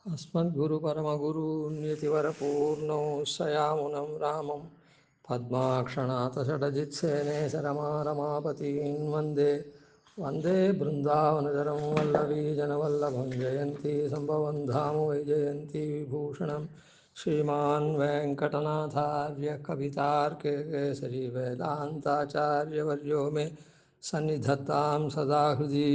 अस्मद्गुरुपरमगुरून्यतिवरपूर्णौ शयामुनं रामं पद्माक्षणाथषडजित्सेने रमापतीन् वन्दे वन्दे बृन्दावनचरं वल्लवीजनवल्लभं जयन्ती सम्भवं धाम वैजयन्ती विभूषणं श्रीमान् वेङ्कटनाथार्य कवितार्के केसरी वेदान्ताचार्यवर्यो मे सन्निधत्तां सदा हृदि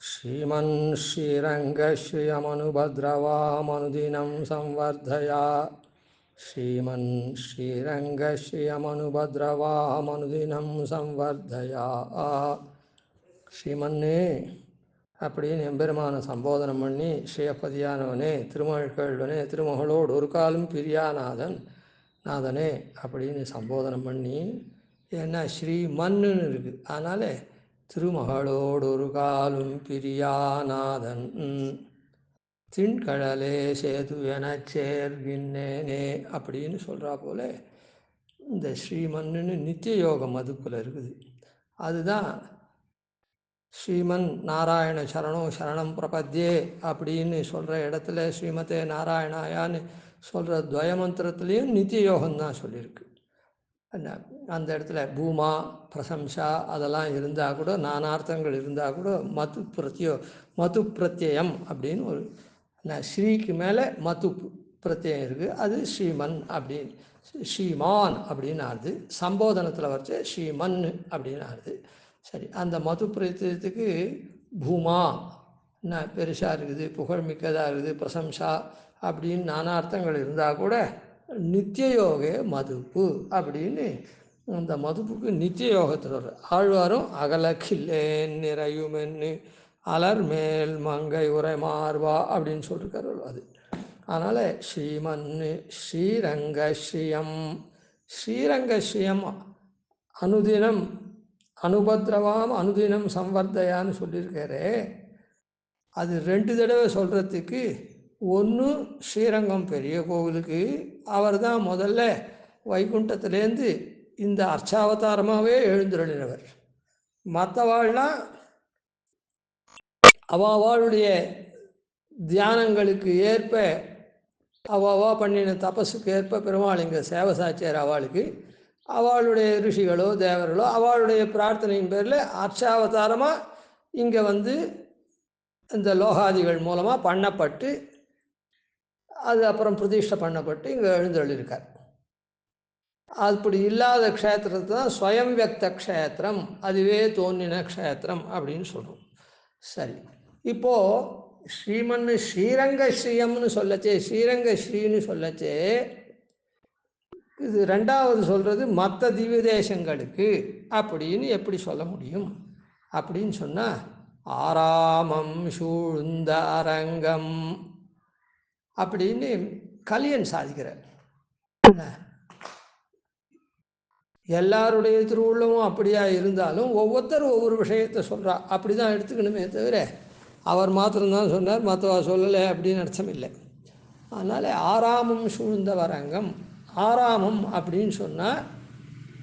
श्रीमन् श्रीरङ्गश्रियमनुभद्रवामनुदिनं संवर्धया श्रीमन् श्रीरङ्गश्रियमनुभद्रवामनुदिनं संवर्धया ஸ்ரீமன்னே அப்படின்னு எம்பெருமான சம்போதனம் பண்ணி ஸ்ரீயப்பதியானவனே திருமகள்வனே திருமகளோடு ஒரு காலும் பிரியாநாதன் நாதனே அப்படின்னு சம்போதனம் பண்ணி ஏன்னா ஸ்ரீமன்னு இருக்குது. அதனால் திருமகளோடு ஒரு காலும் பிரியாநாதன் திண்கழலே சேது எனச் சேர்கின்னேனே அப்படின்னு சொல்கிறா போல இந்த ஸ்ரீமன்னு நித்திய யோகம் அதுக்குள்ள இருக்குது. அதுதான் ஸ்ரீமன் நாராயண சரணம் பிரபத்தியே அப்படின்னு சொல்கிற இடத்துல ஸ்ரீமதே நாராயணாயான்னு சொல்கிற துவயமந்திரத்துலேயும் நித்திய யோகம்தான் சொல்லியிருக்கு. அந்த இடத்துல பூமா பிரசம்சா அதெல்லாம் இருந்தால் கூட நானார்த்தங்கள் இருந்தால் கூட மது பிரத்யம் அப்படின்னு ஒரு ஸ்ரீக்கு மேலே மது பிரத்யம் இருக்குது. அது ஸ்ரீமன் அப்படின்னு ஸ்ரீமான் அப்படின்னு ஆகுது. சம்போதனத்தில் வச்சு ஸ்ரீமன் அப்படின்னு ஆகுது. சரி, அந்த மது பிரத்யத்துக்கு பூமா என்ன பெருசாக இருக்குது, புகழ்மிக்கதாக இருக்குது, பிரசம்சா அப்படின்னு நானார்த்தங்கள் இருந்தால் கூட நித்திய யோகே மதுப்பு அப்படின்னு அந்த மதுப்புக்கு நித்திய யோகத்தில் வர்ற ஆழ்வாரும் அகலக்கில்லேன் நிறையுமென்னு அலர் மேல் மங்கை உரை மார்வா அப்படின்னு சொல்லியிருக்காரு அது. அதனால் ஸ்ரீமன்னு ஸ்ரீரங்கஸ்ரீயம் அனுதினம் அனுபத்ரவாம் அனுதினம் சம்வர்த்தையான்னு சொல்லியிருக்காரு. அது 2 தடவை சொல்கிறதுக்கு ஒன்று ஸ்ரீரங்கம் பெரிய கோவிலுக்கு அவர் தான் முதல்ல வைகுண்டத்திலேருந்து இந்த அர்ச்சாவதாரமாகவே எழுந்துருளினவர். மற்றவாள்லாம் அவாளுடைய தியானங்களுக்கு ஏற்ப அவாவா பண்ணின தபஸுக்கு ஏற்ப பெருமாள் இங்கே சேவை சாச்சியார். அவளுக்கு அவளுடைய ரிஷிகளோ தேவர்களோ அவளுடைய பிரார்த்தனையின் பேரில் அர்ச்சாவதாரமாக இங்கே வந்து இந்த லோகாதிகள் மூலமாக பண்ணப்பட்டு அது அப்புறம் பிரதிஷ்டை பண்ணப்பட்டு இங்கே எழுந்தருளிருக்கார். அப்படி இல்லாத க்ஷேத்திரத்தை தான் ஸ்வயம் வியக்த க்ஷேத்திரம், அதுவே தோன்றின க்ஷேத்திரம் அப்படின்னு சொல்கிறோம். சரி, இப்போது ஸ்ரீமன்னு ஸ்ரீரங்கஸ்ரீயம்னு சொல்லச்சே, ஸ்ரீரங்கஸ்ரீன்னு சொல்லச்சே இது 2வது சொல்கிறது மற்ற திவ்ய தேசங்களுக்கு அப்படின்னு எப்படி சொல்ல முடியும் அப்படின்னு சொன்னால் ஆராமம் சூழ்ந்த அரங்கம் அப்படின்னு கலியன் சாதிக்கிறார். எல்லாருடைய திருவுள்ளமும் அப்படியா இருந்தாலும் ஒவ்வொருத்தரும் ஒவ்வொரு விஷயத்தை சொல்கிறா, அப்படி தான் எடுத்துக்கணுமே தவிர அவர் மாத்திரம்தான் சொன்னார் மற்றவா சொல்லலை அப்படின்னு அர்த்தம் இல்லை. அதனால் ஆராமம் சூழ்ந்த அரங்கம், ஆராமம் அப்படின்னு சொன்னால்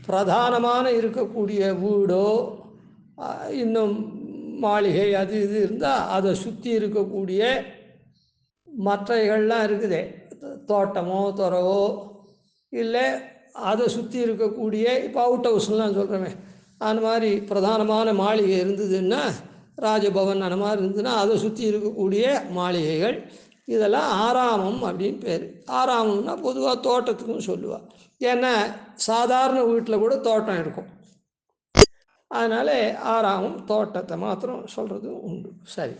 பிரதானமான இருக்கக்கூடிய வீடோ இன்னும் மாளிகை அது இது இருந்தால் அதை சுற்றி இருக்கக்கூடிய மற்றைகள்லாம் இருக்குது, தோட்டமோ துறவோ இல்லை அதை சுற்றி இருக்கக்கூடிய இப்போ அவுட் ஹவுஸ்லாம் சொல்கிறோமே அந்த மாதிரி பிரதானமான மாளிகை இருந்ததுன்னா ராஜபவன் அந்த மாதிரி இருந்ததுன்னா அதை சுற்றி இருக்கக்கூடிய மாளிகைகள் இதெல்லாம் ஆராமம் அப்படின்னு பேர். ஆராமம்னா பொதுவாக தோட்டத்துக்கும் சொல்லுவாள். ஏன்னா சாதாரண வீட்டில் கூட தோட்டம் இருக்கும், அதனால் ஆராமம் தோட்டத்தை மாத்திரம் சொல்கிறது உண்டு. சரி,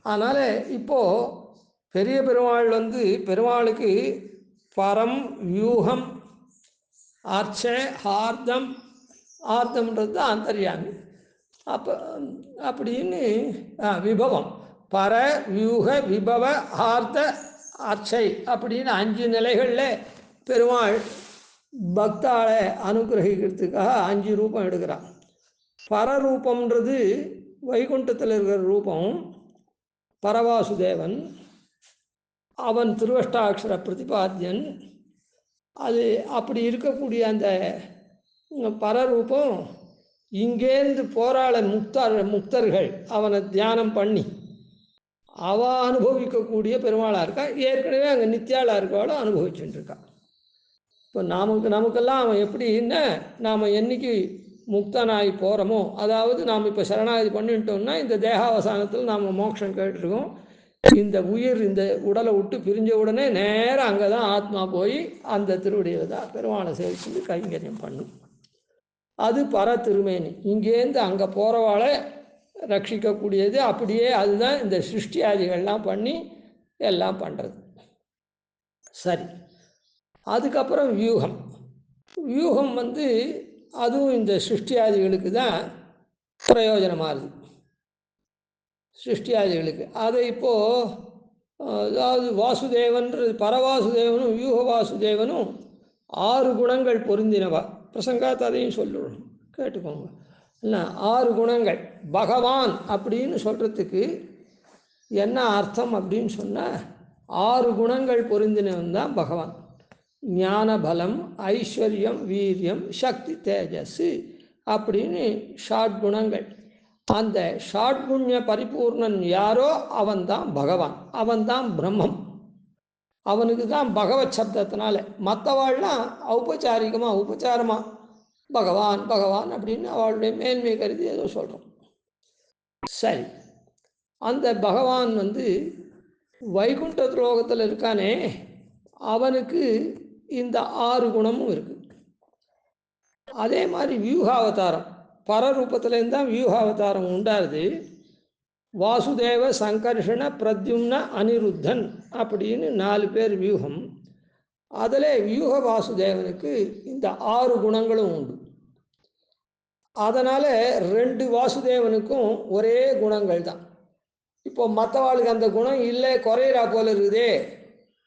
அதனால் இப்போது பெரிய பெருமாள் வந்து பெருமாளுக்கு பரம் வியூகம் ஆர்ச்ச ஹார்தம், ஆர்த்தம்ன்றது தான் அந்தர்யாமி. அப்போ அப்படின்னு விபவம் பர வியூக விபவ ஆர்த்த அர்ச்சை அப்படின்னு 5 நிலைகளில் பெருமாள் பக்தாளை அனுகிரகிக்கிறதுக்காக 5 ரூபம் எடுக்கிறான். பரரூபம்ன்றது வைகுண்டத்தில் இருக்கிற ரூபம் பரவாசுதேவன், அவன் திருவஷ்டாட்சர பிரதிபாத்தியன். அது அப்படி இருக்கக்கூடிய அந்த பரரூபம் இங்கேருந்து போராள முக்தர்கள் அவனை தியானம் பண்ணி அவள் அனுபவிக்கக்கூடிய பெருமாளாக இருக்கா. ஏற்கனவே அங்கே நித்தியாளாக இருக்கவாளோ அனுபவிச்சுட்டு இருக்கா. இப்போ நமக்கெல்லாம் அவன் எப்படின்னா, நாம் என்றைக்கு முக்தனாகி போகிறோமோ, அதாவது நாம் இப்போ சரணாகதி பண்ணிட்டோம்னா இந்த தேகாவசானத்தில் நாம் மோட்சம் கேட்டுருக்கோம். இந்த உயிர் இந்த உடலை விட்டு பிரிஞ்ச உடனே நேராக அங்கே தான் ஆத்மா போய் அந்த திருவடியில் தான் பெருமாளை சேவிச்சு கைங்கரியம் பண்ணும். அது பர திருமேனி. இங்கேருந்து அங்கே போகிறவாளை ரட்சிக்கக்கூடியது. அப்படியே அதுதான் இந்த சிருஷ்டியாதிகள்லாம் பண்ணி எல்லாம் பண்ணுறது. சரி, அதுக்கப்புறம் வியூகம். வியூகம் அதுவும் இந்த சிருஷ்டியாதிகளுக்கு தான் பிரயோஜனமாகுது. சிருஷ்டியாதிகளுக்கு அதை இப்போது அதாவது வாசுதேவன்றது பரவாசுதேவனும் வியூக வாசுதேவனும் 6 குணங்கள் பொருந்தினவா. பிரசங்காத் அதையும் சொல்லணும், கேட்டுக்கோங்க. இல்லை, 6 குணங்கள். பகவான் அப்படின்னு சொல்கிறதுக்கு என்ன அர்த்தம் அப்படின்னு சொன்னால், 6 குணங்கள் பொருந்தினவன் தான் பகவான். ஞான பலம், ஐஸ்வர்யம், வீரியம், சக்தி, தேஜஸ் அப்படின்னு ஷாட்குணங்கள். அந்த ஷாட்குண்ய பரிபூர்ணன் யாரோ அவன்தான் பகவான், அவன்தான் பிரம்மம். அவனுக்கு தான் பகவத் சப்தத்தினால. மற்றவாள்லாம் உபச்சாரமாக பகவான் பகவான் அப்படின்னு அவளுடைய மேன்மை கருதி ஏதோ சொல்கிறோம். சரி, அந்த பகவான் வைகுண்ட லோகத்தில் இருக்கானே, அவனுக்கு இந்த 6 குணமும் இருக்குது. அதே மாதிரி வியூகாவதாரம், பரரூபத்திலேருந்து தான் வியூகாவதாரம் உண்டாகுது. வாசுதேவ, சங்கர்ஷண, பிரத்யும்ன, அனிருத்தன் அப்படின்னு 4 பேர் வியூகம். அதில் வியூக வாசுதேவனுக்கு இந்த 6 குணங்களும் உண்டு. அதனால் 2 வாசுதேவனுக்கும் ஒரே குணங்கள் தான். இப்போ மற்றவாளுக்கு அந்த குணம் இல்லை, குறையிறா போல இருக்குதே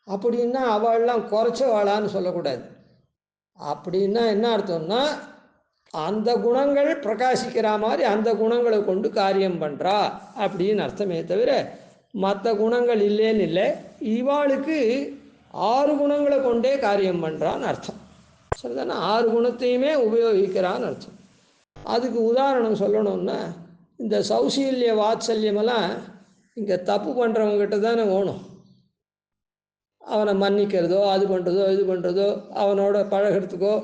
அப்படின்னா அவள்லாம் குறைச்சவாளான்னு சொல்லக்கூடாது. அப்படின்னா என்ன அர்த்தம்னா, அந்த குணங்கள் பிரகாசிக்கிற மாதிரி அந்த குணங்களை கொண்டு காரியம் பண்ணுறா அப்படின்னு அர்த்தமே தவிர, மற்ற குணங்கள் இல்லைன்னு இல்லை. இவாளுக்கு 6 குணங்களை கொண்டே காரியம் பண்ணுறான்னு அர்த்தம். சரிதானே? 6 குணத்தையுமே உபயோகிக்கிறான்னு அர்த்தம். அதுக்கு உதாரணம் சொல்லணும்னா, இந்த சௌசீல்ய வாத்சல்யமெல்லாம் இங்கே தப்பு பண்ணுறவங்ககிட்ட தானே ஓணும். அவனை மன்னிக்கிறதோ, அது பண்ணுறதோ, இது பண்ணுறதோ, அவனோட பழகிறதுக்கோ,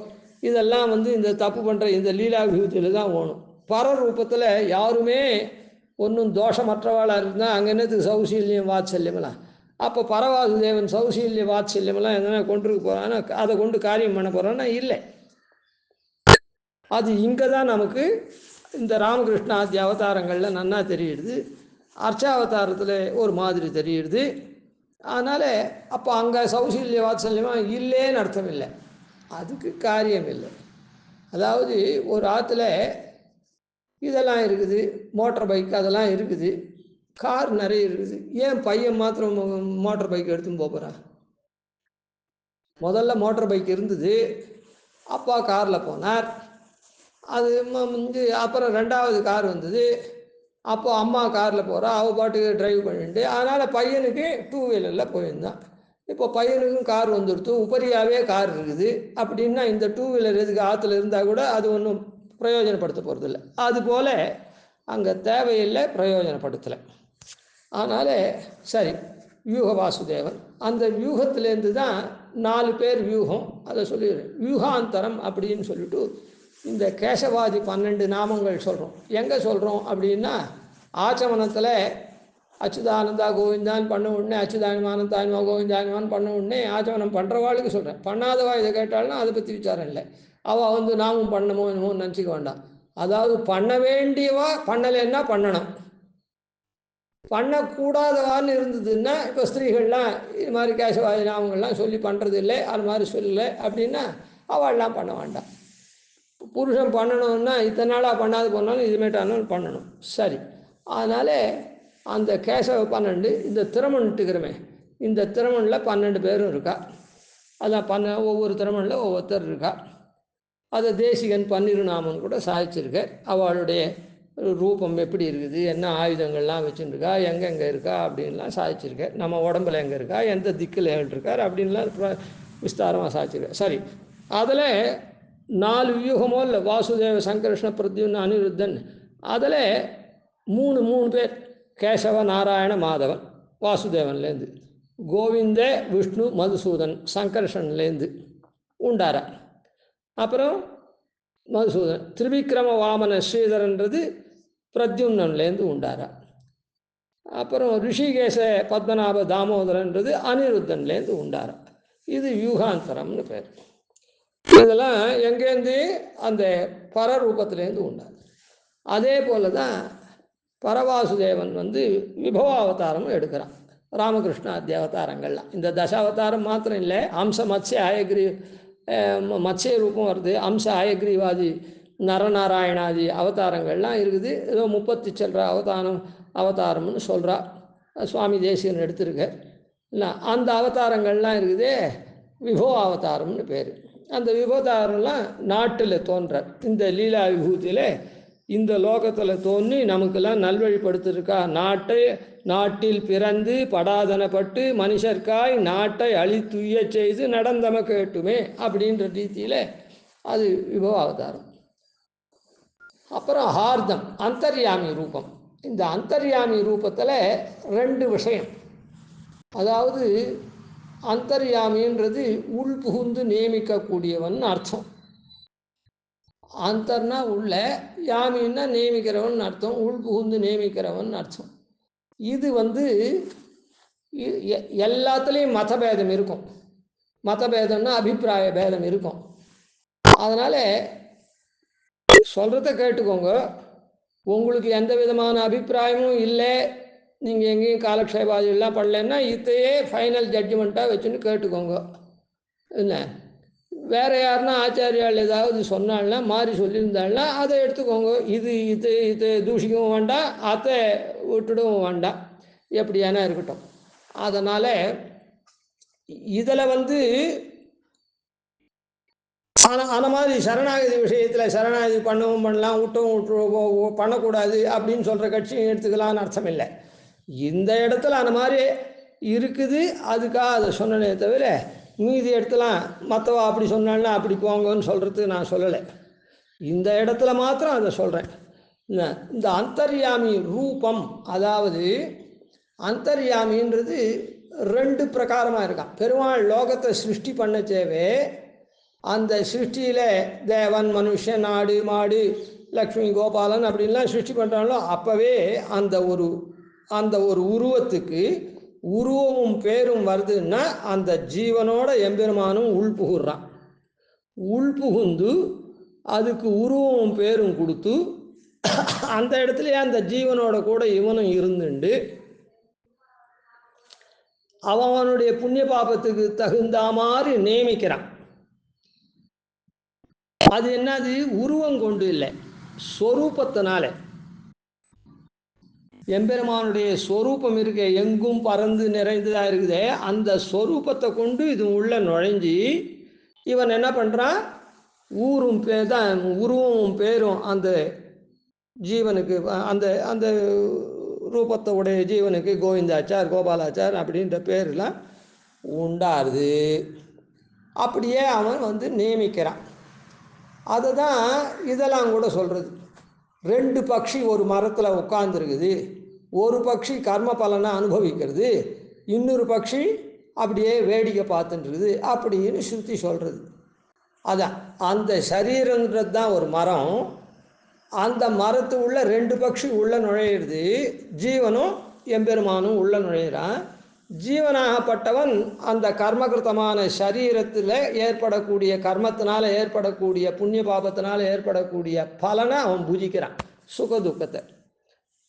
இதெல்லாம் இந்த தப்பு பண்ணுற இந்த லீலாபியூத்தியில் தான் ஓணும். பரரூபத்தில் யாருமே ஒன்றும் தோஷமற்றவாளாக இருந்தால் அங்கே என்னத்துக்கு சௌசீல்யம் வாத்சல்யமெல்லாம்? அப்போ பரவாசுதேவன் சௌசீல்ய வாத்சல்யமெல்லாம் எதனா கொண்டிருக்க போகிறான்னா, அதை கொண்டு காரியம் பண்ண போகிறான்னா இல்லை. அது இங்கே தான் நமக்கு இந்த ராமகிருஷ்ணாதி அவதாரங்களில் நன்னா தெரியுது. அர்ச்சாவதாரத்தில் ஒரு மாதிரி தெரியுது. அதனால் அப்போ அங்கே சௌசீல்ய வாத்சல்யமாக இல்லைன்னு அர்த்தம் இல்லை, அதுக்கு காரியம் இல்லை. அதாவது ஒரு ஆற்றுல இதெல்லாம் இருக்குது, மோட்டர் பைக் அதெல்லாம் இருக்குது, கார் நிறைய இருக்குது. ஏன் பையன் மாத்திரம் மோட்டர் பைக் எடுத்துன்னு போகிறான்? முதல்ல மோட்டர் பைக் இருந்தது, அப்பா காரில் போனார். அது அப்புறம் 2வது கார் வந்தது, அப்போ அம்மா காரில் போகிறா, அவள் பாட்டுக்கு ட்ரைவ் பண்ணிட்டு. அதனால் பையனுக்கு 2 வீலரில் போயிருந்தான். இப்போ பையனுக்கும் கார் வந்துடுத்து, உபரியாகவே கார் இருக்குது. அப்படின்னா இந்த 2 வீலர் எதுக்கு? ஆற்றுல இருந்தால் கூட அது ஒன்றும் பிரயோஜனப்படுத்த போகிறதில்ல. அதுபோல் அங்கே தேவையில்லை, பிரயோஜனப்படுத்தலை. அதனால் சரி, வியூக வாசுதேவன். அந்த வியூகத்திலேருந்து தான் 4 பேர் வியூகம். அதை சொல்லிடுறேன். வியூகாந்தரம் அப்படின்னு சொல்லிட்டு இந்த கேசவாதி 12 நாமங்கள் சொல்கிறோம். எங்கே சொல்கிறோம் அப்படின்னா, ஆச்சமனத்தில் அச்சுதானந்தா கோவிந்தான்னு பண்ண உடனே அச்சுதானிமானந்தானிமா கோவிந்தானிமான்னு பண்ண உடனே ஆச்சமனம் பண்ணுறவாளுக்கு சொல்கிறேன். பண்ணாதவா இதை கேட்டாலும் அதை பற்றி விசாரம் இல்லை. அவள் நாமும் பண்ணமோ என்னமோ நினச்சிக்க வேண்டாம். அதாவது பண்ண வேண்டியவா பண்ணலைன்னா பண்ணணும். பண்ணக்கூடாதவான்னு இருந்ததுன்னா, இப்போ ஸ்திரீகள்லாம் இது மாதிரி கேசவாதி நாமங்கள்லாம் சொல்லி பண்ணுறது இல்லை, அது மாதிரி சொல்லலை அப்படின்னா அவள்லாம் பண்ண வேண்டாம். புருஷன் பண்ணணும்னா இத்தனை நாளாக பண்ணாது போனாலும் இதுமேட்டாலும் பண்ணணும். சரி, அதனால் அந்த கேசவ 12 இந்த திறமன்ட்டுக்கிறமே, இந்த திறமனில் 12 பேரும் இருக்கா. அதான் ஒவ்வொரு திறமனில் ஒவ்வொருத்தர் இருக்கா. அதை தேசிகன் 12 நாமம் கூட சாதிச்சிருக்கார். அவளுடைய ரூபம் எப்படி இருக்குது, என்ன ஆயுதங்கள்லாம் வச்சுருக்கா, எங்கெங்கே இருக்கா அப்படின்லாம் சாதிச்சிருக்கார். நம்ம உடம்புல எங்கே இருக்கா, எந்த திக்கில் இருக்கார் அப்படின்லாம் விஸ்தாரமாக சாதிச்சிருக்கார். சரி, அதில் 4 வியூகமோ இல்லை, வாசுதேவ, சங்கர்ஷ்ண, பிரத்யும்ன, அனிருத்தன். அதில் 3 பேர், கேசவ, நாராயண, மாதவன். வாசுதேவன்லேருந்து, கோவிந்த விஷ்ணு மதுசூதன் சங்கர்ஷன்லேருந்து உண்டாரா. அப்புறம் மதுசூதன் திரிவிக்ரம வாமன ஸ்ரீதரன்றது பிரத்யும்னன்லேருந்து உண்டாரா. அப்புறம் ரிஷிகேச பத்மநாப தாமோதரன்றது அனிருத்தன்லேருந்து உண்டாரா. இது யூகாந்தரம்னு பேர். இதெல்லாம் எங்கேருந்து? அந்த பரரூபத்திலேருந்து உண்டாரு. அதே போல தான் பரவாசுதேவன் விபவாவதாரமும் எடுக்கிறான். ராமகிருஷ்ணாதி அவதாரங்கள்லாம் இந்த தசாவதாரம் மாத்திரம் இல்லை, அம்ச மத்ஸ்ய ஆயக்ரி மத்ஸ்ய ரூபம் வருது, அம்ச ஆயக்ரீவாதி நரநாராயணாதி அவதாரங்கள்லாம் இருக்குது. ஏதோ 30 சில்லற அவதாரம்னு சொல்கிறா. சுவாமி தேசிகன் எடுத்திருக்க இல்லை, அந்த அவதாரங்கள்லாம் இருக்குது. விபோ அவதாரம்னு பேர். அந்த விபவதாரம்லாம் நாட்டில் தோன்ற இந்த லீலா விபூதியில் இந்த லோகத்தில் தோன்றி நமக்கெல்லாம் நல்வழிப்படுத்திருக்கா. நாட்டில் பிறந்து படாதனப்பட்டு மனுஷர்காய் நாட்டை அழித்துய செய்து நடந்தம கேட்டுமே அப்படின்ற ரீதியில் அது விபவ அவதாரம். அப்புறம் ஹார்தம் அந்தர்யாமி ரூபம். இந்த அந்தர்யாமி ரூபத்தில் 2 விஷயம். அதாவது அந்தர்யாமின்றது உள்புகுந்து நியமிக்கக்கூடியவன் அர்த்தம். அந்தர்னா உள்ள, யாமின்னா நியமிக்கிறவன் அர்த்தம், உள்புகுந்து நியமிக்கிறவன் அர்த்தம். இது எல்லாத்துலேயும் மதபேதம் இருக்கும். மதபேதம்னா அபிப்பிராய பேதம் இருக்கும். அதனால் சொல்கிறத கேட்டுக்கோங்க. உங்களுக்கு எந்த விதமான அபிப்பிராயமும் இல்லை, நீங்கள் எங்கேயும் காலக்ஷேபாதிலாம் பண்ணலன்னா இதையே ஃபைனல் ஜட்ஜ்மெண்ட்டாக வச்சுன்னு கேட்டுக்கோங்க. என்ன வேறு யாருன்னா ஆச்சாரியால் ஏதாவது சொன்னால்னா மாறி சொல்லியிருந்தாள்னா அதை எடுத்துக்கோங்க. இது தூஷிக்கவும் வேண்டாம், அதை விட்டுடவும் வேண்டாம், எப்படியானா இருக்கட்டும். அதனால் இதில் அந்த மாதிரி சரணாகதி விஷயத்தில் சரணாகதி பண்ணவும் பண்ணலாம், விட்டவும் பண்ணக்கூடாது அப்படின்னு சொல்கிற கட்சியும் எடுத்துக்கலான்னு அர்த்தம் இல்லை. இந்த இடத்துல அந்த மாதிரி இருக்குது, அதுக்காக அதை சொன்னனே தவிர மீதி இடத்துலாம் மற்றவா அப்படி சொன்னான்னா அப்படி போங்கன்னு சொல்கிறதுக்கு நான் சொல்லலை. இந்த இடத்துல மாத்திரம் அதை சொல்கிறேன். இந்த அந்தர்யாமி ரூபம், அதாவது அந்தர்யாமின்றது 2 பிரகாரமாக இருக்கான். பெருமாள் லோகத்தை சிருஷ்டி பண்ணச்சேவே அந்த சிருஷ்டியில் தேவன் மனுஷன் நாடு மாடு லக்ஷ்மி கோபாலன் அப்படின்லாம் சிருஷ்டி பண்ணுறாங்களோ அப்போவே அந்த ஒரு உருவத்துக்கு உருவமும் பேரும் வருதுன்னா அந்த ஜீவனோட எம்பெருமானும் உள்புகுறான். உள்புகுந்து அதுக்கு உருவமும் பேரும் கொடுத்து அந்த இடத்துலயே அந்த ஜீவனோட கூட இவனும் இருந்துண்டு அவனுடைய புண்ணிய பாபத்துக்கு தகுந்த மாதிரி நியமிக்கிறான். அது என்னது? உருவம் கொண்டு இல்லை, ஸ்வரூபத்தினால. எம்பெருமானுடைய ஸ்வரூபம் இருக்க எங்கும் பறந்து நிறைந்ததாக இருக்குதே, அந்த ஸ்வரூபத்தை கொண்டு இது உள்ள நுழைஞ்சி இவன் என்ன பண்ணுறான்? உருவமும் பேரும் அந்த ஜீவனுக்கு, அந்த அந்த ரூபத்தை உடைய ஜீவனுக்கு கோவிந்தாச்சார் கோபாலாச்சார் அப்படின்ற பேரெலாம் உண்டாருது. அப்படியே அவன் நியமிக்கிறான். அதை தான் இதெல்லாம் கூட சொல்கிறது. 2 பட்சி ஒரு மரத்தில் உட்காந்துருக்குது, ஒரு பட்சி கர்ம பலனை அனுபவிக்கிறது, இன்னொரு பட்சி அப்படியே வேடிக்கை பார்த்துட்டுருக்குது அப்படின்னு ஸ்ருதி சொல்கிறது. அதான் அந்த சரீரன்றது தான் ஒரு மரம். அந்த மரத்து உள்ள 2 பட்சி உள்ள நுழையிறது, ஜீவனும் எம்பெருமானும் உள்ள நுழையிறான். ஜீவனாகப்பட்டவன் அந்த கர்மகிருத்தமான சரீரத்தில் ஏற்படக்கூடிய கர்மத்தினால் ஏற்படக்கூடிய புண்ணிய பாபத்தினால் ஏற்படக்கூடிய பலனை அவன் புஜிக்கிறான், சுக துக்கத்தை.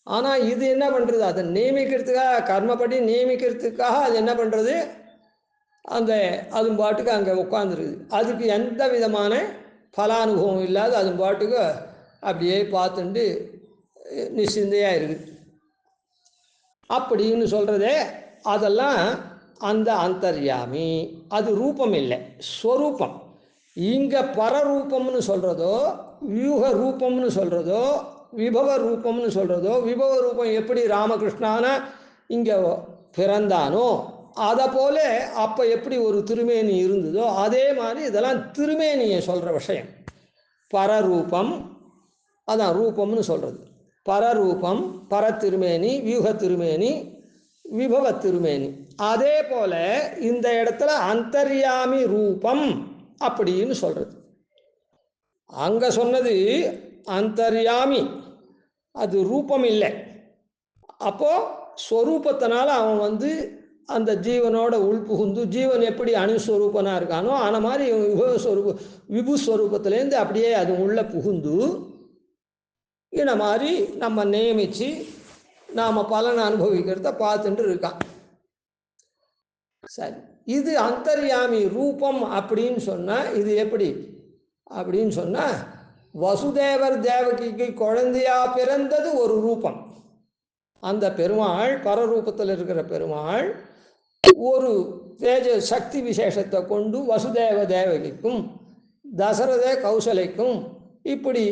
ஆனால் இது என்ன பண்ணுறது? அதை நியமிக்கிறதுக்காக, கர்மப்படி நியமிக்கிறதுக்காக அது என்ன பண்ணுறது? அது பாட்டுக்கு அங்கே உட்காந்துருக்குது. அதுக்கு எந்த விதமான பலானுபவம் இல்லாத அது பாட்டுக்கு அப்படியே பார்த்துட்டு நிச்சிந்தையாக இருக்குது அப்படின்னு சொல்கிறதே. அதெல்லாம் அந்த அந்தர்யாமி. அது ரூபம் இல்லை, ஸ்வரூபம். இங்கே பரரூபம்னு சொல்கிறதோ, வியூக ரூபம்னு சொல்கிறதோ, விபவ ரூபம்னு சொல்கிறதோ, விபவ ரூபம் எப்படி ராமகிருஷ்ணான இங்கே பிறந்தானோ அதை போல அப்போ எப்படி ஒரு திருமேனி இருந்ததோ அதே மாதிரி இதெல்லாம் திருமேனியை சொல்கிற விஷயம். பரரூபம், அதான் ரூபம்னு சொல்கிறது. பரரூபம், பர திருமேனி, வியூக திருமேனி, விபவ திருமேனி. அதே போல இந்த இடத்துல அந்தர்யாமி ரூபம் அப்படின்னு சொல்றது. அங்க சொன்னது அந்தர்யாமி, அது ரூபம் இல்லை. அப்போ ஸ்வரூபத்தினால அவன் அந்த ஜீவனோட உள்புகுந்து, ஜீவன் எப்படி அணுஸ்வரூபனாக இருக்கானோ அந்த மாதிரி விபுஸ்வரூபத்திலேருந்து அப்படியே அது உள்ள புகுந்து இந்த மாதிரி நம்ம நியமித்து நாம் பலனை அனுபவிக்கிறத பார்த்துட்டு இருக்கான். சரி, இது அந்தர்யாமி ரூபம் அப்படின்னு சொன்னால் இது எப்படி அப்படின்னு சொன்னால், வசுதேவர் தேவகிக்கு குழந்தையா பிறந்தது ஒரு ரூபம். அந்த பெருமாள் பரரூபத்தில் இருக்கிற பெருமாள் ஒரு தேஜ சக்தி விசேஷத்தை கொண்டு வசுதேவ தேவகிக்கும் தசரத கௌசலைக்கும் இப்படி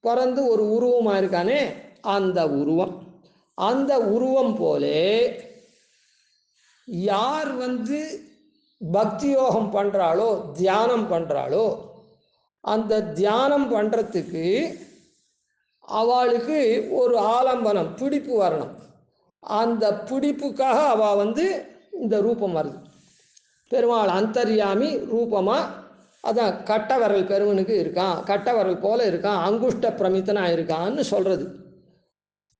பிறந்து ஒரு உருவமாக இருக்கானே, அந்த உருவம் போலே யார் பக்தி யோகம் பண்ணுறாளோ, தியானம் பண்ணுறாளோ, அந்த தியானம் பண்ணுறதுக்கு அவளுக்கு ஒரு ஆலம்பனம், பிடிப்பு வரணும். அந்த பிடிப்புக்காக அவள் இந்த ரூபம் வருது. பெருமாள் அந்தர்யாமி ரூபமாக, அதான் கட்டவரல் பெருமனுக்கு இருக்கான், கட்டவரல் போல இருக்கான், அங்குஷ்ட பிரமித்தனாக இருக்கான்னு சொல்கிறது.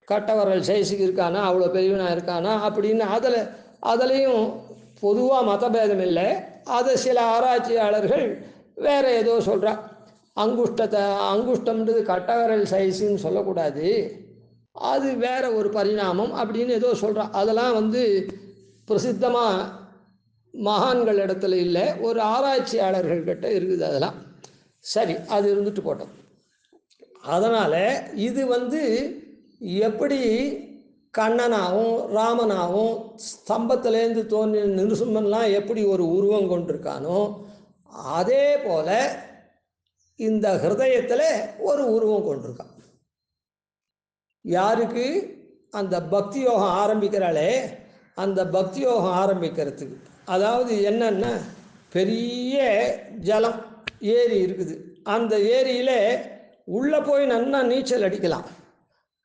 கட்டவரல் சைஸுக்கு இருக்கானா, அவ்வளோ பெரியவனாக இருக்கானா அப்படின்னு அதுலேயும் பொதுவாக மதபேதம் இல்லை. அதை சில ஆராய்ச்சியாளர்கள் வேறு ஏதோ சொல்கிறா. அங்குஷ்டம்ன்றது கட்டவரல் சைஸுன்னு சொல்லக்கூடாது, அது வேற ஒரு பரிணாமம் அப்படின்னு ஏதோ சொல்கிறா. அதெல்லாம் பிரசித்தமாக மகான்கள் இடத்துல இல்லை, ஒரு ஆராய்ச்சியாளர்கள்கிட்ட இருக்குது அதெல்லாம். சரி, அது இருந்துட்டு போட்டோம். அதனால் இது எப்படி கண்ணனாகவும் ராமனாகவும் ஸ்தம்பத்திலேருந்து தோன்றிய நிருசிம்மன்லாம் எப்படி ஒரு உருவம் கொண்டிருக்கானோ, அதே போல இந்த ஹிருதயத்தில் ஒரு உருவம் கொண்டிருக்கான். யாருக்கு? அந்த பக்தி யோகம் ஆரம்பிக்கிறாளே, அந்த பக்தி யோகம் ஆரம்பிக்கிறதுக்கு, அதாவது என்னன்னா, பெரிய ஜலம் ஏரி இருக்குது. அந்த ஏரியில் உள்ளே போய் நல்லா நீச்சல் அடிக்கலாம்.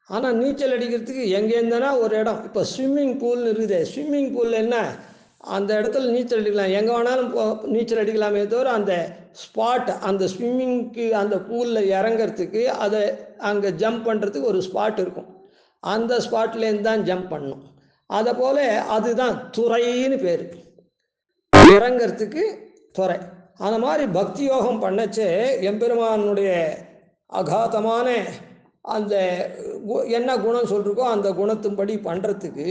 ஆனால் நீச்சல் அடிக்கிறதுக்கு எங்கேருந்தனா ஒரு இடம், இப்போ ஸ்விம்மிங் பூல்னு இருக்குது. ஸ்விம்மிங் பூலில் என்ன, அந்த இடத்துல நீச்சல் அடிக்கலாம், எங்கே வேணாலும் நீச்சல் அடிக்கலாமே தவிர அந்த ஸ்பாட், அந்த ஸ்விம்மிங்க்கு அந்த பூலில் இறங்கிறதுக்கு அதை அங்கே ஜம்ப் பண்ணுறதுக்கு ஒரு ஸ்பாட் இருக்கும். அந்த ஸ்பாட்லேருந்து தான் ஜம்ப் பண்ணணும். அதை போல் அதுதான் துறைன்னு பேர், இறங்கிறதுக்கு துறை. அந்த மாதிரி பக்தி யோகம் பண்ணச்சே எம்பெருமானுடைய அகாதமான அந்த என்ன குணம் சொல்லிருக்கோ அந்த குணத்தின்படி பண்ணுறதுக்கு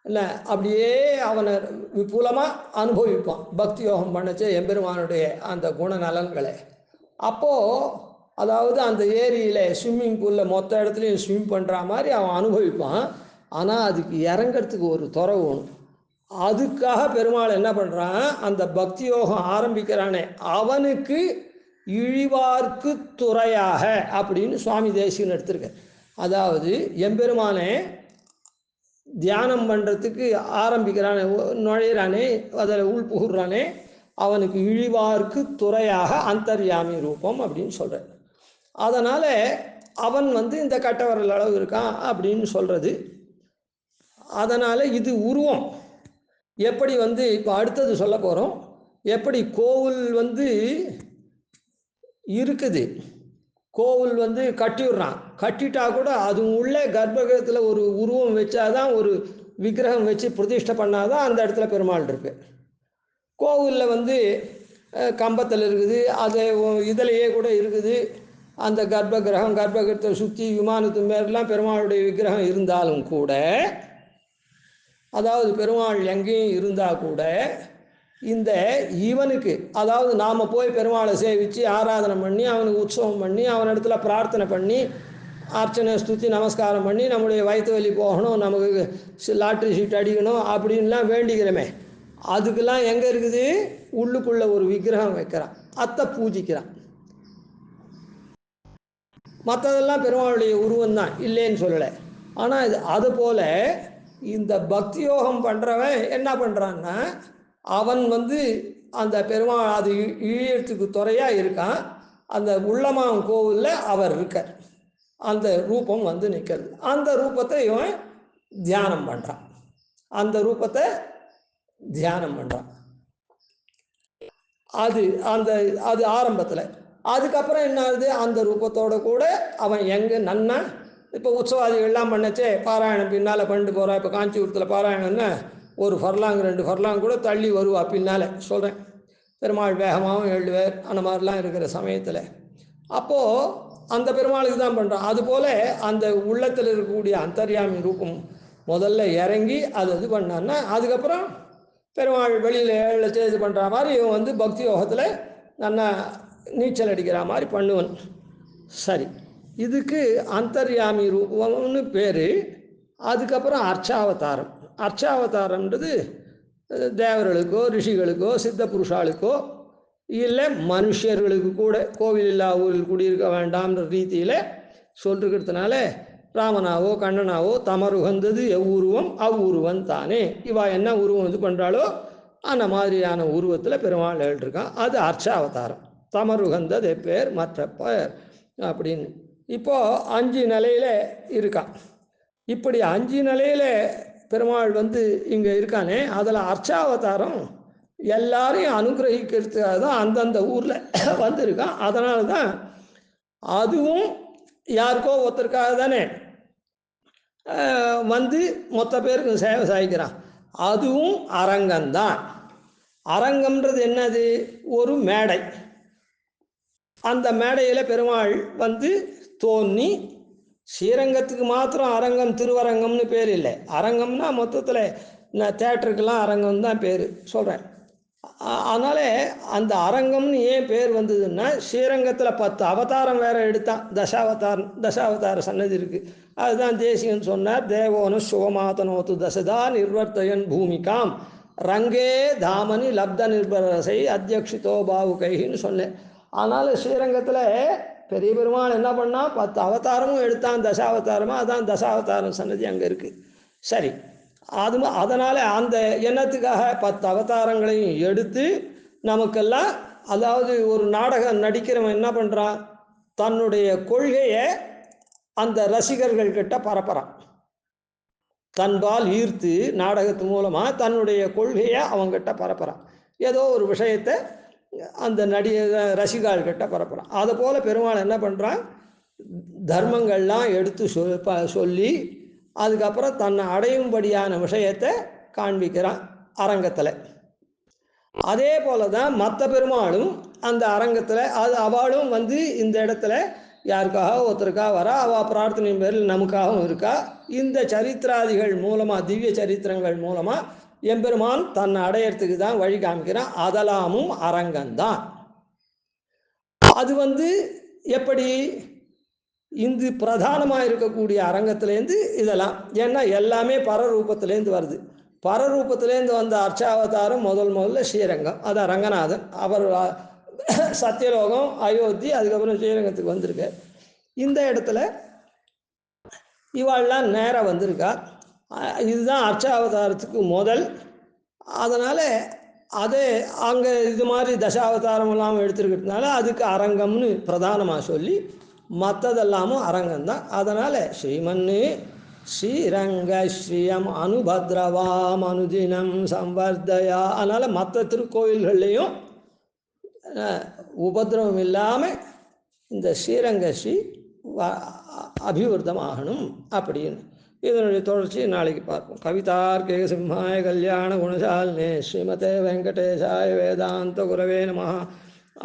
இல்லை, அப்படியே அவனை விபுலமாக அனுபவிப்பான் பக்தி யோகம் பண்ணச்சே எம்பெருமானுடைய அந்த குணநலன்களை. அப்போது அதாவது அந்த ஏரியில் ஸ்விம்மிங் பூலில் மொத்த இடத்துலையும் ஸ்விம் பண்ணுற மாதிரி அவன் அனுபவிப்பான். ஆனால் அதுக்கு இறங்கிறதுக்கு ஒரு துறை வேணும். அதுக்காக பெருமாள் என்ன பண்ணுறான், அந்த பக்தி யோகம் ஆரம்பிக்கிறானே அவனுக்கு இழிவார்க்கு துறையாக அப்படின்னு சுவாமி தேசிகன் எடுத்திருக்க. அதாவது எம்பெருமானே தியானம் பண்ணுறதுக்கு ஆரம்பிக்கிறானே, நுழையிறானே, அதில் உள்புகுறானே, அவனுக்கு இழிவார்க்கு துறையாக அந்தர்யாமி ரூபம் அப்படின்னு சொல்கிறார். அதனால் அவன் இந்த கட்டவரல் அளவு இருக்கான் அப்படின்னு சொல்கிறது. அதனால் இது உருவம். எப்படி இப்போ அடுத்தது சொல்ல போகிறோம், எப்படி கோவில் இருக்குது, கோவில் கட்டிடுறான், கட்டிட்டா கூட அது உள்ளே கர்ப்பகிரகத்தில் ஒரு உருவம் வச்சாதான், ஒரு விக்கிரகம் வச்சு பிரதிஷ்டை பண்ணாதான் அந்த இடத்துல பெருமாள் இருக்கு. கோவிலில் கம்பத்தில் இருக்குது, அது இதிலையே கூட இருக்குது. அந்த கர்ப்பகிரகத்தை சுற்றி விமானத்து மேலாம் பெருமாளுடைய விக்கிரகம் இருந்தாலும் கூட, அதாவது பெருமாள் எங்கேயும் இருந்தால் கூட இந்த இவனுக்கு, அதாவது நாம் போய் பெருமாளை சேவித்து ஆராதனை பண்ணி அவனுக்கு உற்சவம் பண்ணி அவனிடத்துல பிரார்த்தனை பண்ணி அர்ச்சனை ஸ்துதி நமஸ்காரம் பண்ணி நம்முடைய வயிற்று வலி போகணும், நமக்கு லாட்ரி சீட் அடிக்கணும் அப்படின்லாம் வேண்டிக்கிறோமே, அதுக்கெல்லாம் எங்கே இருக்குது, உள்ளுக்குள்ளே ஒரு விக்கிரகம் வைக்கிறான், அத்தை பூஜிக்கிறான். மற்றதெல்லாம் பெருமாளுடைய உருவம் தான், இல்லைன்னு சொல்லலை. ஆனால் இது அதுபோல் இந்த பக்தி யோகம் பண்ணுறவன் என்ன பண்ணுறான்னா, அவன் அந்த பெருமாள் அது இழியறதுக்கு துறையாக இருக்கான். அந்த உள்ளமான் கோவிலில் அவர் இருக்க, அந்த ரூபம் நிற்கிறது. அந்த ரூபத்தை இவன் தியானம் பண்ணுறான். அந்த ரூபத்தை தியானம் பண்ணுறான். அது அந்த அது ஆரம்பத்தில். அதுக்கப்புறம் என்ன ஆகுது, அந்த ரூபத்தோடு கூட அவன் எங்கே நன்னா இப்போ உற்சவாதிகள்லாம் பண்ணச்சே பாராயணம் பின்னால் பண்ணிட்டு போகிறான். இப்போ காஞ்சிபுரத்தில் பாராயணம்னா ஒரு ஃபர்லாங் 2 ஃபர்லாங் கூட தள்ளி வருவா பின்னால் சொல்கிறேன். பெருமாள் வேகமாகவும் எழுதுவார் அந்த மாதிரிலாம் இருக்கிற சமயத்தில். அப்போது அந்த பெருமாளுக்கு தான் பண்ணுறான். அதுபோல் அந்த உள்ளத்தில் இருக்கக்கூடிய அந்தர்யாமி ரூபம் முதல்ல இறங்கி அது இது பண்ணான்னா அதுக்கப்புறம் பெருமாள் வெளியில் எழச்சு இது பண்ணுற மாதிரி இவன் வந்து பக்தி யோகத்தில் நல்லா நீச்சல் அடிக்கிற மாதிரி பண்ணுவன். சரி, இதுக்கு அந்தர்யாமி ரூபம்னு பேர். அதுக்கப்புறம் அர்ச்சாவதாரம். அர்ச்சாவதாரம்ன்றது தேவர்களுக்கோ ரிஷிகளுக்கோ சித்த புருஷாளுக்கோ இல்லை மனுஷர்களுக்கு கூட கோவில் இல்லா ஊரில் குடியிருக்க வேண்டாம்ன்ற ரீதியில் சொல்லிருக்கிறதுனால ராமனாவோ கண்ணனாவோ தமருகந்தது எவ்வுருவம் அவ்வுருவம் தானே. இவா என்ன உருவம் இது பண்ணுறாளோ அந்த மாதிரியான உருவத்தில் பெருமாள் எழுதிருக்கான். அது அர்ச்சாவதாரம். தமருகந்தது எப்பேர் மற்ற பேர் அப்படின்னு. இப்போது 5 நிலையில் இருக்கான். இப்படி 5 நிலையில் பெருமாள் வந்து இங்கே இருக்கானே, அதில் அர்ச்சாவதாரம் எல்லாரையும் அனுகிரகிக்கிறதுக்காக தான் அந்தந்த ஊரில் வந்திருக்கான். அதனால தான் அதுவும் யாருக்கோ ஒருத்தருக்காக தானே வந்து மொத்த பேருக்கு சேவை சாய்க்கிறான். அதுவும் அரங்கம்தான். அரங்கம்ன்றது என்னது, ஒரு மேடை. அந்த மேடையில் பெருமாள் வந்து தோன்றி ஸ்ரீரங்கத்துக்கு மாத்திரம் அரங்கம் திருவரங்கம்னு பேர் இல்லை. அரங்கம்னா மொத்தத்தில் நான் தேட்டருக்கெல்லாம் அரங்கம் தான் பேர் சொல்கிறேன். அதனால் அந்த அரங்கம்னு ஏன் பேர் வந்ததுன்னா ஸ்ரீரங்கத்தில் 10 அவதாரம் வேறு எடுத்தான். தசாவதார சன்னதி இருக்குது. அதுதான் தேசிகன் சொன்னார், தேவோனு சுகமாதனோத்து தசதா நிர்வர்த்தயன் பூமிகாம் ரங்கே தாமனி லப்த நிர்பரசை அத்தியக்ஷிதோ பாவுகைன்னு சொன்னேன். அதனால் ஸ்ரீரங்கத்தில் பெரிய பெருமாள் என்ன பண்ணால் 10 அவதாரமும் எடுத்தான் தசாவதாரமாக. அதான் தசாவதாரம் சன்னதி அங்கே இருக்குது. சரி, அதனால் அந்த எண்ணத்துக்காக 10 அவதாரங்களையும் எடுத்து நமக்கெல்லாம், அதாவது ஒரு நாடகம் நடிக்கிறவன் என்ன பண்ணுறான், தன்னுடைய கொள்கையை அந்த ரசிகர்கள்கிட்ட பரப்புறான். தன்பால் ஈர்த்து நாடகத்து மூலமாக தன்னுடைய கொள்கையை அவங்ககிட்ட பரப்புறான். ஏதோ ஒரு விஷயத்தை அந்த ரசிகர்கள்கிட்ட பரப்புறான். அதை போல் பெருமாள் என்ன பண்ணுறான், தர்மங்கள்லாம் எடுத்து சொல்லி அதுக்கப்புறம் தன்னை அடையும்படியான விஷயத்தை காண்பிக்கிறான் அரங்கத்தில். அதே போல தான் மற்ற பெருமாளும் அந்த அரங்கத்தில் அவளும் வந்து இந்த இடத்துல யாருக்காக ஒருத்தருக்காக வரா. அவள் பிரார்த்தனையின் பேரில் நமக்காகவும் இருக்கா. இந்த சரித்திராதிகள் மூலமாக, திவ்ய சரித்திரங்கள் மூலமாக எம்பெருமான் தன்னை அடையிறதுக்கு தான் வழி காமிக்கிறான். அதெல்லாமும் அரங்கம்தான். அது வந்து எப்படி, இந்த பிரதானமாக இருக்கக்கூடிய அரங்கத்திலேருந்து இதெல்லாம், ஏன்னா எல்லாமே பரரூபத்திலேருந்து வருது. பரரூபத்திலேருந்து வந்த அர்ச்சாவதாரம் முதல்ல ஸ்ரீரங்கம். அது ரங்கநாதன். அவர் சத்தியலோகம், அயோத்தி, அதுக்கப்புறம் ஸ்ரீரங்கத்துக்கு வந்திருக்கு. இந்த இடத்துல இவாள்லாம் நேராக வந்திருக்கா. இதுதான் அர்ச்சாவதாரத்துக்கு முதல். அதனால் அது அங்கே இது மாதிரி தசாவதாரம் எல்லாம் எடுத்துருக்கிறதுனால அதுக்கு அரங்கம்னு பிரதானமாக சொல்லி மற்றதெல்லாமும் அரங்கம்தான். அதனால் ஸ்ரீமன்னு ஸ்ரீரங்க ஸ்ரீயம் அனுபத்ரவாம் அனுதினம் சம்வர்தயா. அதனால் மற்ற திருக்கோயில்கள்லேயும் உபதிரவம் இல்லாமல் இந்த ஸ்ரீரங்க ஸ்ரீ அபிவிருத்தம் ஆகணும் அப்படின்னு. இதனுடைய தொடர்ச்சி நாளைக்கு பார்ப்போம். கவிதார்க்கே சிம்ஹாய கல்யாண குணசாலினே ஸ்ரீமதே வெங்கடேசாய வேதாந்த குரவே நமः.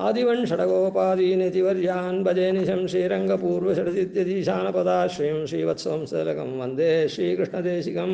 ஆதிவன் ஷடகோபாதீனிதிவர்யான் பஜே நிஷம் ஸ்ரீரங்கபூர்வஷடசித்யதீசானபதாஸ்ரீம் ஸ்ரீவத்சவம் சலகம் வந்தே ஸ்ரீகிருஷ்ணதேசிகம்.